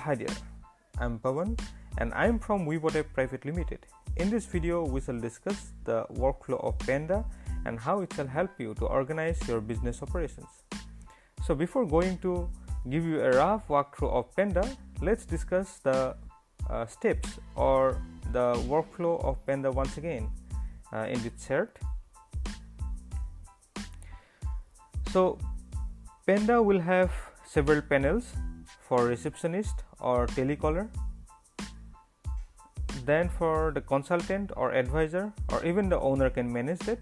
Hi there, I'm Pawan and I'm from Webotapp Private Limited. In this video, we shall discuss the workflow of Panda and how it shall help you to organize your business operations. So before going to give you a rough walkthrough of Panda, let's discuss the steps or the workflow of Panda once again in this chart. So Panda will have several panels for receptionist or telecaller, then for the consultant or advisor, or even the owner can manage that.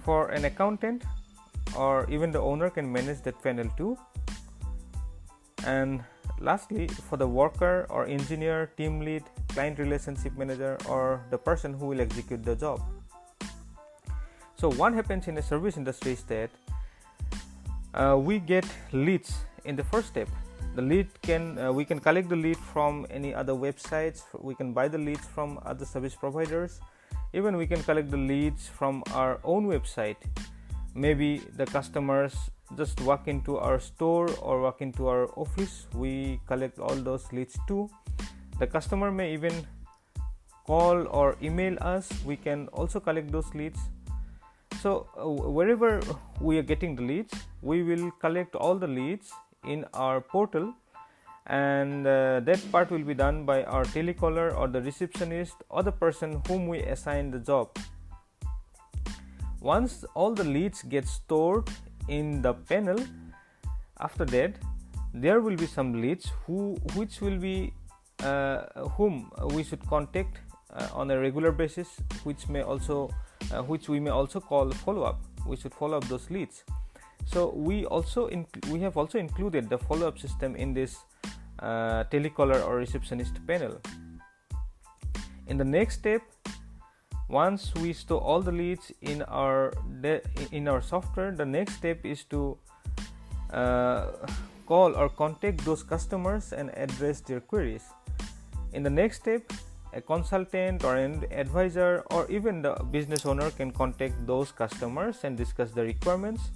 For an accountant or even the owner can manage that panel too. And lastly, for the worker or engineer, team lead, client relationship manager, or the person who will execute the job. So what happens in the service industry is that we get leads in the first step. The lead we can collect the lead from any other websites, we can buy the leads from other service providers, even we can collect the leads from our own website. Maybe the customers just walk into our store or walk into our office, we collect all those leads too. The customer may even call or email us, we can also collect those leads. So wherever we are getting the leads, we will collect all the leads in our portal, and that part will be done by our telecaller or the receptionist or the person whom we assign the job. Once all the leads get stored in the panel, after that there will be some leads which will be whom we should contact on a regular basis, which we may also call follow-up. We should follow up those leads. So we have also included the follow-up system in this telecaller or receptionist panel. In the next step, once we store all the leads in our software, the next step is to call or contact those customers and address their queries. In the next step, a consultant or an advisor or even the business owner can contact those customers and discuss the requirements.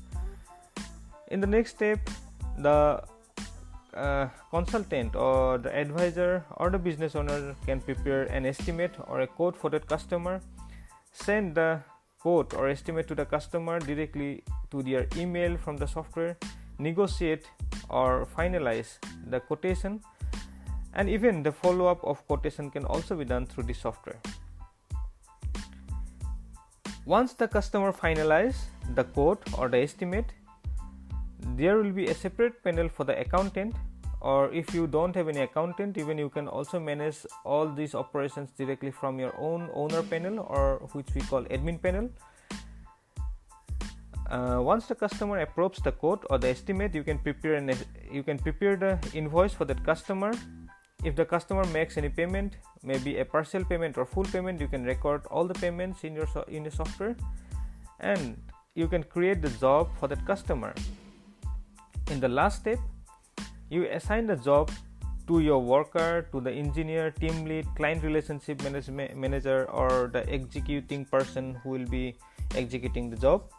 In the next step, the consultant or the advisor or the business owner can prepare an estimate or a quote for that customer, send the quote or estimate to the customer directly to their email from the software, negotiate or finalize the quotation, and even the follow-up of quotation can also be done through the software. Once the customer finalizes the quote or the estimate, there will be a separate panel for the accountant, or if you don't have any accountant, even you can also manage all these operations directly from your own owner panel, or which we call admin panel. Once the customer approves the quote or the estimate, you can prepare the invoice for that customer. If the customer makes any payment, maybe a partial payment or full payment, you can record all the payments in your software, and you can create the job for that customer. In the last step, you assign the job to your worker, to the engineer, team lead, client relationship manager, or the executing person who will be executing the job.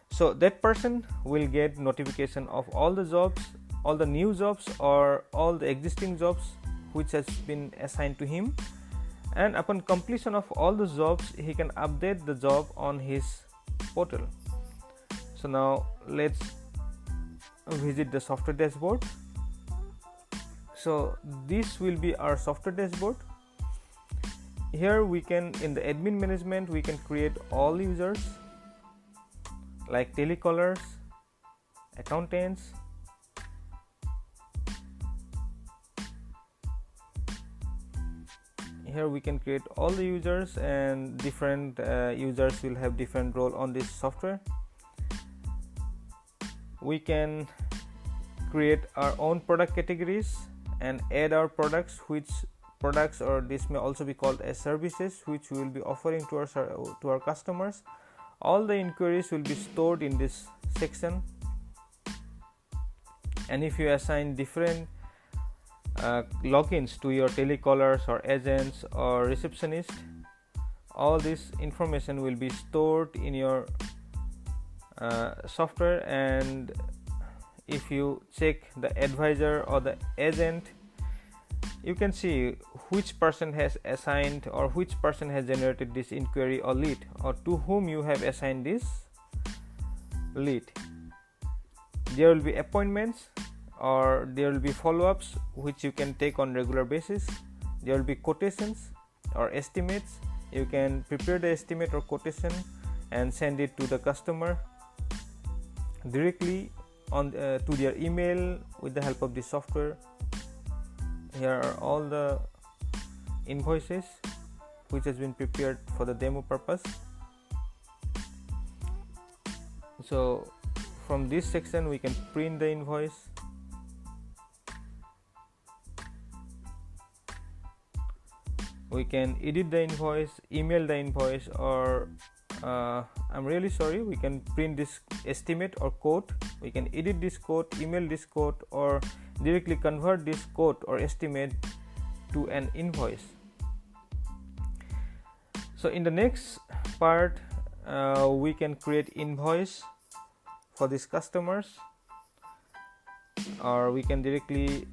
So that person will get notification of all the jobs, all the new jobs, or all the existing jobs which has been assigned to him, and upon completion of all the jobs, he can update the job on his portal. So now let's visit the software dashboard. So this will be our software dashboard. Here we can, in the admin management, we can create all users like telecallers, accountants, here we can create all the users, and different users will have different role on this software. We can create our own product categories and add our products, or this may also be called as services, which we will be offering to our customers. All the inquiries will be stored in this section, and if you assign different logins to your telecallers or agents or receptionists, all this information will be stored in your software, and if you check the advisor or the agent, you can see which person has assigned or which person has generated this inquiry or lead, or to whom you have assigned this lead. There will be appointments or there will be follow-ups which you can take on regular basis. There will be quotations or estimates. You can prepare the estimate or quotation and send it to the customer directly on to their email with the help of this software. Here are all the invoices which has been prepared for the demo purpose. So from this section we can print the invoice, we can edit the invoice, email the invoice, or I'm really sorry, we can print this estimate or quote, we can edit this quote, email this quote, or directly convert this quote or estimate to an invoice. So in the next part we can create invoice for these customers, or we can directly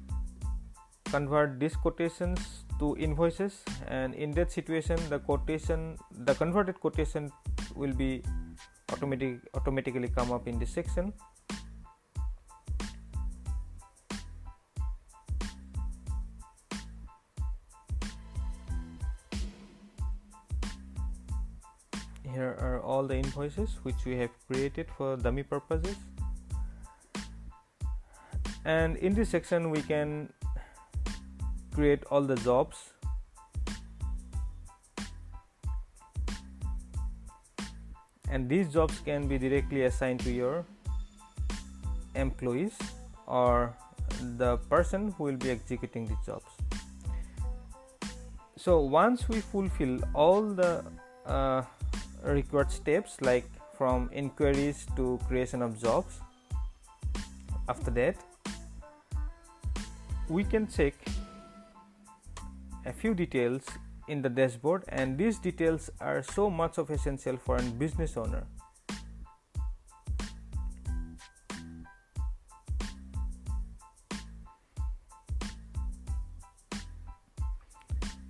convert these quotations to invoices, and in that situation the converted quotation will be automatically come up in this section. Here are all the invoices which we have created for dummy purposes, and in this section we can create all the jobs. And these jobs can be directly assigned to your employees or the person who will be executing these jobs. So once we fulfill all the required steps, like from inquiries to creation of jobs, after that we can check a few details in the dashboard, and these details are so much of essential for a business owner.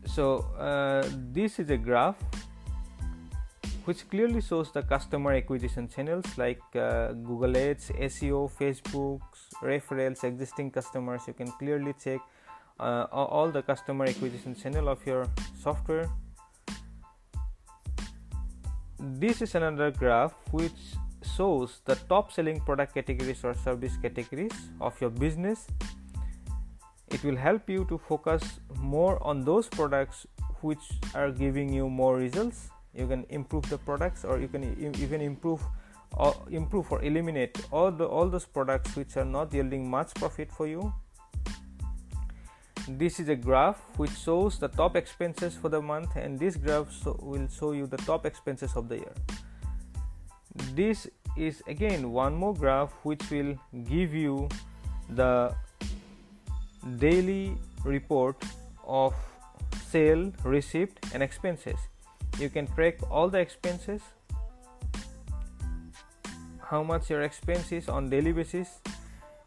So this is a graph which clearly shows the customer acquisition channels like Google Ads, SEO, Facebook, referrals, existing customers. You can clearly check all the customer acquisition channel of your software. This is another graph which shows the top selling product categories or service categories of your business. It will help you to focus more on those products which are giving you more results. You can improve the products, or you can even improve or eliminate all those products which are not yielding much profit for you. This is a graph which shows the top expenses for the month, and this graph will show you the top expenses of the year. This is again one more graph which will give you the daily report of sale, receipt and expenses. You can track all the expenses, how much your expense is on daily basis.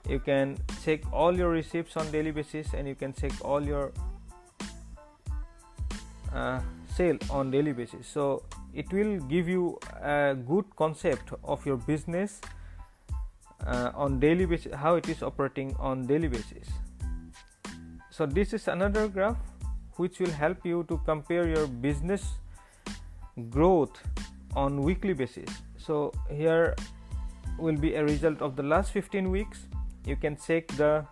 You can check all your receipts on daily basis, and you can check all your sale on daily basis. So it will give you a good concept of your business on daily basis, how it is operating on daily basis. So this is another graph which will help you to compare your business growth on weekly basis. So here will be a result of the last 15 weeks. You can check the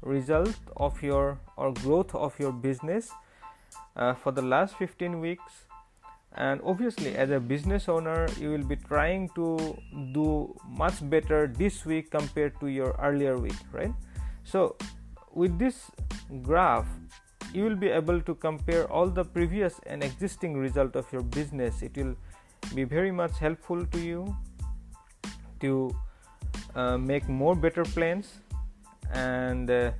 result of your or growth of your business for the last 15 weeks, and obviously as a business owner you will be trying to do much better this week compared to your earlier week, right? So with this graph you will be able to compare all the previous and existing result of your business. It will be very much helpful to you to make more better plans and to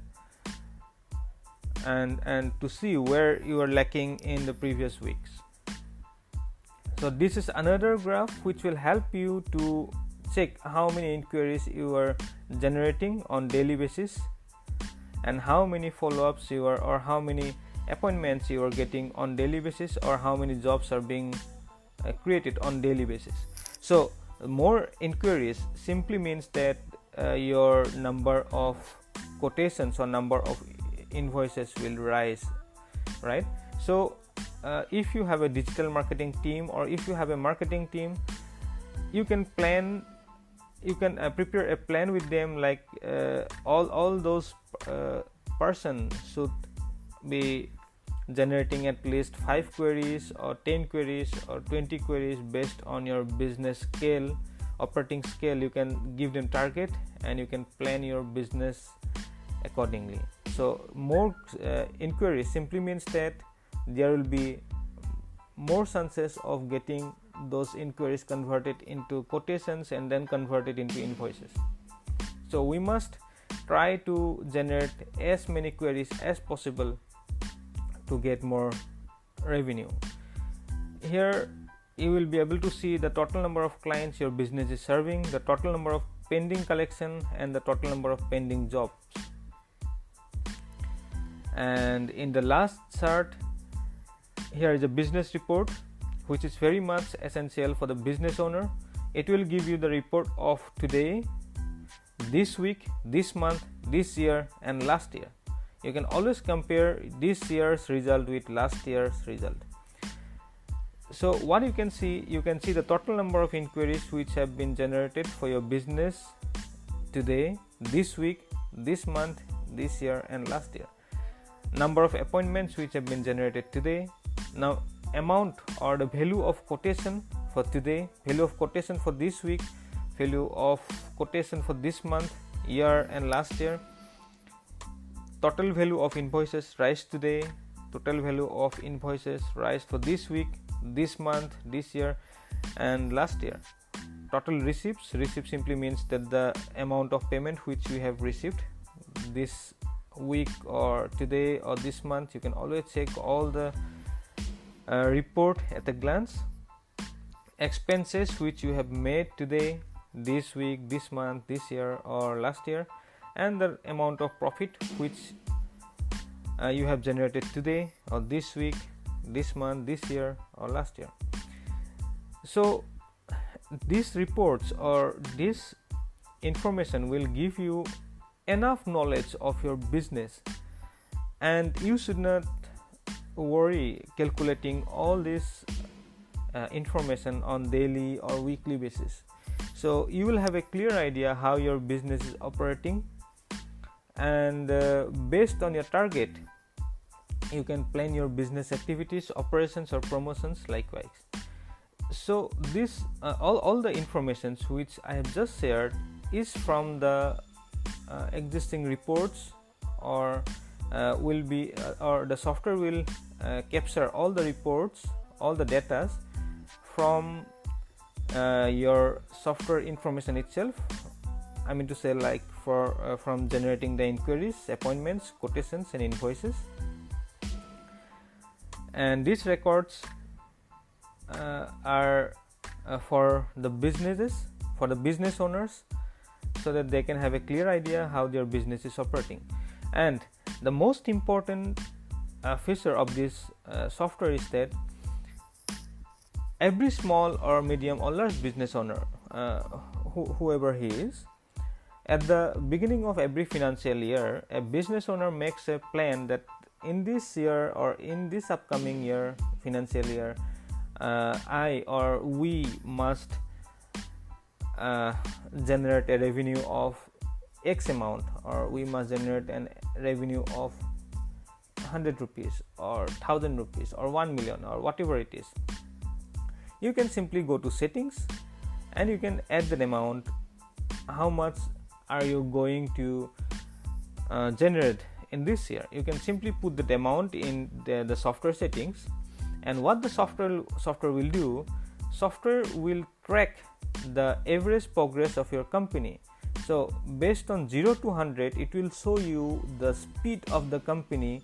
see where you are lacking in the previous weeks. So this is another graph which will help you to check how many inquiries you are generating on daily basis, and how many follow-ups you are, or how many appointments you are getting on daily basis, or how many jobs are being created on daily basis. So more inquiries simply means that your number of quotations or number of invoices will rise, right? So if you have a digital marketing team, or if you have a marketing team, you can prepare a plan with them, like all those person should be generating at least 5 queries or 10 queries or 20 queries based on your business scale, operating scale. You can give them target and you can plan your business accordingly. So more inquiries simply means that there will be more chances of getting those inquiries converted into quotations and then converted into invoices. So we must try to generate as many queries as possible to get more revenue. Here you will be able to see the total number of clients your business is serving, the total number of pending collection, and the total number of pending jobs. And in the last chart, here is a business report, which is very much essential for the business owner. It will give you the report of today, this week, this month, this year, and last year. You can always compare this year's result with last year's result. So what you can see the total number of inquiries which have been generated for your business today, this week, this month, this year, and last year. Number of appointments which have been generated today. Now amount or the value of quotation for today, value of quotation for this week, value of quotation for this month, year, and last year. Total value of invoices raised today, total value of invoices raised for this week, this month, this year, and last year. Total receipts simply means that the amount of payment which you have received this week or today or this month. You can always check all the report at a glance. Expenses which you have made today, this week, this month, this year, or last year, and the amount of profit which you have generated today or this week, this month, this year, or last year. So these reports or this information will give you enough knowledge of your business, and you should not worry calculating all this information on daily or weekly basis. So you will have a clear idea how your business is operating, and based on your target you can plan your business activities, operations, or promotions likewise. So this all the information which I have just shared is from the existing reports, or will be or the software will capture all the reports, all the data from your software information itself. I mean to say, like from generating the inquiries, appointments, quotations, and invoices. And these records are for the businesses, for the business owners, so that they can have a clear idea how their business is operating. And the most important feature of this software is that every small or medium or large business owner, whoever he is, at the beginning of every financial year, a business owner makes a plan that in this year or in this upcoming year, financial year, I or we must generate a revenue of X amount, or we must generate a revenue of 100 rupees or 1000 rupees or 1 million or whatever it is. You can simply go to settings and you can add that amount. How much are you going to generate in this year? You can simply put that amount in the software settings, and what the software will do, software will track the average progress of your company. So based on 0 to 100, it will show you the speed of the company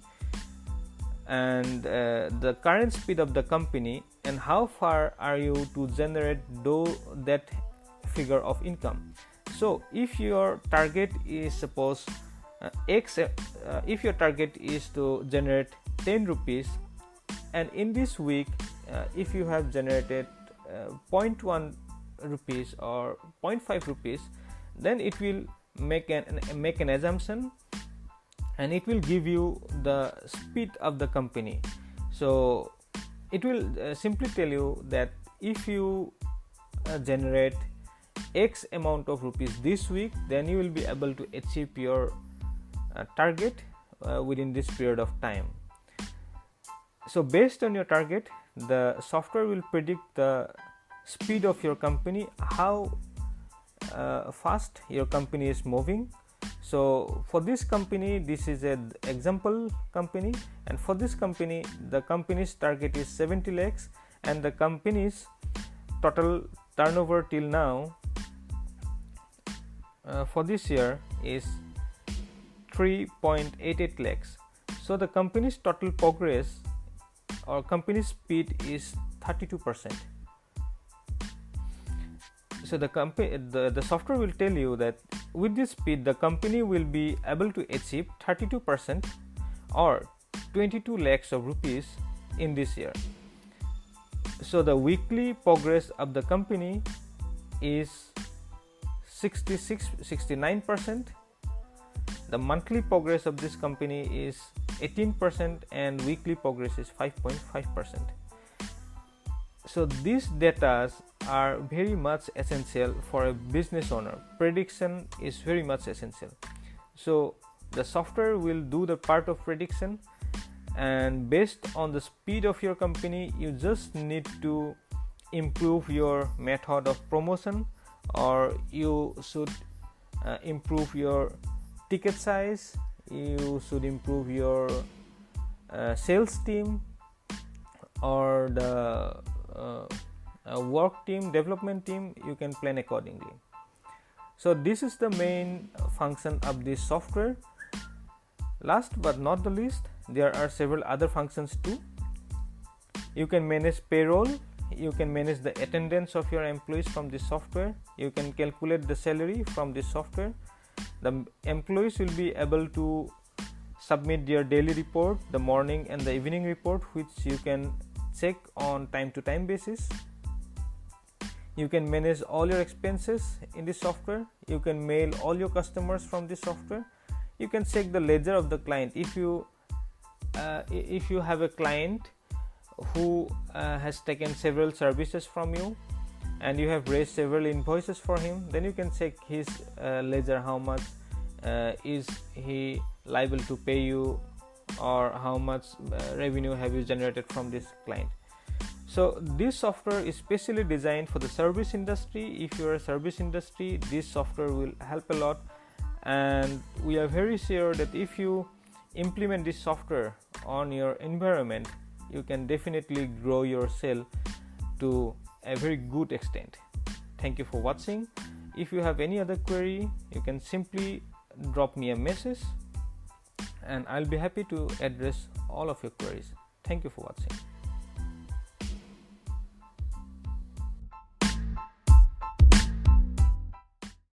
and the current speed of the company, and how far are you to generate that figure of income. So if your target is suppose X, if your target is to generate 10 rupees, and in this week if you have generated 0.1 rupees or 0.5 rupees, then it will make an assumption, and it will give you the speed of the company. So it will simply tell you that if you generate X amount of rupees this week, then you will be able to achieve your target within this period of time. So based on your target, the software will predict the speed of your company, how fast your company is moving. So for this company, this is an example company, and for this company, the company's target is 70 lakhs, and the company's total turnover till now for this year is 3.88 lakhs. So the company's total progress or company's speed is 32%. So the software will tell you that with this speed, the company will be able to achieve 32% or 22 lakhs of rupees in this year. So the weekly progress of the company is 69%. The monthly progress of this company is 18%, and weekly progress is 5.5%. So these data are very much essential for a business owner. Prediction is very much essential. So the software will do the part of prediction, and based on the speed of your company, you just need to improve your method of promotion, or you should improve your ticket size, you should improve your sales team or the work team, development team. You can plan accordingly. So this is the main function of this software. Last but not the least, there are several other functions too. You can manage payroll, you can manage the attendance of your employees from this software, you can calculate the salary from this software. The employees will be able to submit their daily report, the morning and the evening report, which you can check on time to time basis. You can manage all your expenses in this software. You can mail all your customers from this software. You can check the ledger of the client. If you have a client who has taken several services from you and you have raised several invoices for him, then you can check his ledger, how much is he liable to pay you, or how much revenue have you generated from this client. So this software is specially designed for the service industry. If you are a service industry, this software will help a lot, and we are very sure that if you implement this software on your environment, you can definitely grow your sale to a very good extent. Thank you for watching. If you have any other query, you can simply drop me a message, and I'll be happy to address all of your queries. Thank you for watching.